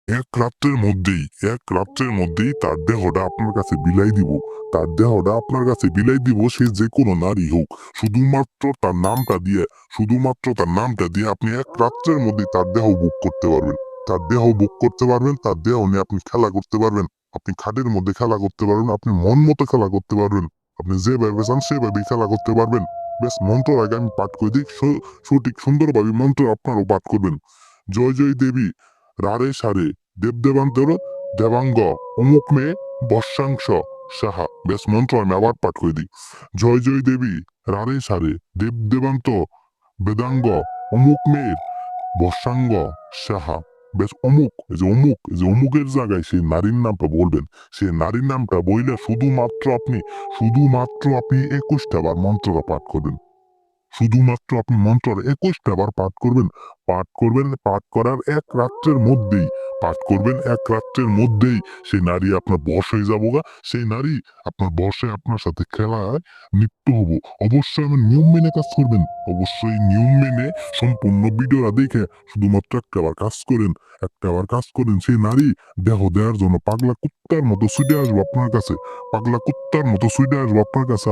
এক রাত্রের মধ্যেই তার দেহটা আপনার কাছে বিলাই দিব। তার দেহটা আপনার কাছে বিলাই দিব, সে যে কোনো নারী হোক। শুধুমাত্র তার নামটা দিয়ে আপনি এক রাত্রের মধ্যেই তার দেহ বুক করতে পারবেন। তার দেহ নিয়ে আপনি খেলা করতে পারবেন। আপনি খাটের মধ্যে খেলা করতে পারবেন। আপনি মন মতো খেলা করতে পারবেন। আপনি যেভাবে চান সেভাবেই খেলা করতে পারবেন। ব্যাস মন্ত্রর আগে আমি পাঠ করে দিই। সঠিক সুন্দরভাবে মন্ত্র আপনারাও পাঠ করবেন। জয় জয় দেবী রারে সারে দেবদেবান্তর দেবাঙ্গ অমুক মেয়ে বর্ষাংশ সাহা। ব্যাস মন্ত্র আমি আবার পাঠ করে দিই। জয় জয় দেবী রারে সারে দেবদেবান্ত বেদাঙ্গ অমুক মেয়ের বর্ষাঙ্গ সাহা। ব্যাস অমুকের জায়গায় সেই নারীর নামটা বলবেন। সেই নারীর নামটা বইলে শুধুমাত্র আপনি 21টা বার মন্ত্রটা পাঠ করবেন। শুধুমাত্র আপনি মন্ত্রটা 21টা বার পাঠ করার এক রাত্রের মধ্যেই সেই নারী আপনার বশ হয়ে যাবো গা। সেই নারী আপনার বশে আপনার সাথে খেলায় লিপ্ত হবো। অবশ্যই আমার নিয়ম মেনে কাজ করবেন। অবশ্যই নিয়ম মেনে সম্পূর্ণ ভিডিওটা দেখে শুধুমাত্র একটা বার কাজ করেন, সেই নারী দেহ দেওয়ার জন্য পাগলা কুত্তার মতো ছুটে আসবো আপনার কাছে।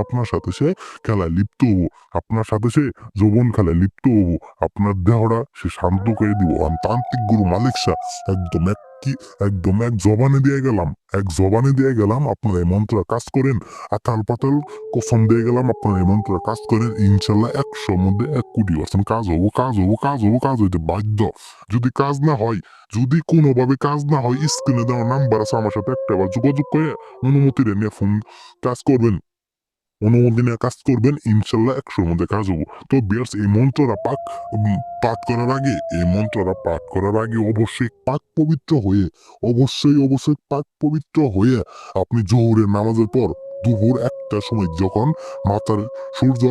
আপনার সাথে সে খেলায় লিপ্ত হবো। আপনার সাথে সে যৌবন খেলায় লিপ্ত হবো। আপনার দেহটা সে শান্ত করে দিব। আমি তান্ত্রিক গুরু মালিক শাহ একদম এক কি একদম এক জবানে দিয়ে গেলাম আপনারা এই মন্ত্র কাজ করেন। আতাল পাতাল কসম দিয়ে গেলাম, আপনারা এই মন্ত্র কাজ করেন, ইনশাল্লাহ 100 মধ্যে 1 কোটি% কাজ হইতে বাধ্য। যদি কাজ না হয়, যদি কোনোভাবে কাজ না হয়, স্ক্রিনে দেওয়া নাম্বার আছে, আমার সাথে একটাবার যোগাযোগ করে অনুমতি নিয়ে ফোন কাজ করবেন। অনুমতি নিয়ে কাজ করবেন, ইনশাল্লাহ 100-র মধ্যে কাজ হবো। তো বিয়ার্স, এই মন্ত্রটা পাঠ করার আগে অবশ্যই পাক পবিত্র হয়ে আপনি জোহরের নামাজের পর দুপুর 1টার সময় যখন মাথার সূর্য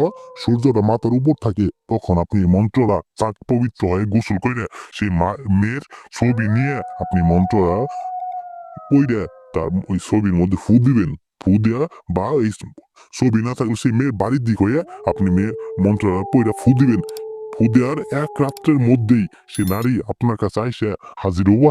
সূর্যটা মাথার উপর থাকে, তখন আপনি এই মন্ত্রটা পাক পবিত্র হয়ে গোসল করে সেই মেয়ের ছবি নিয়ে আপনি মন্ত্রটা পইড়া তার ওই ছবির মধ্যে ফু দিবেন। ফু দিয়া বা এই ছবি না থাকলে সেই মেয়ের বাড়ির দিক হয়ে আপনি মেয়ের মন্ত্রটা পইড়া ফু দিবেন। ফু দেওয়ার এক রাত্রের মধ্যেই সে নারী আপনার কাছে আইসা হাজির হবো।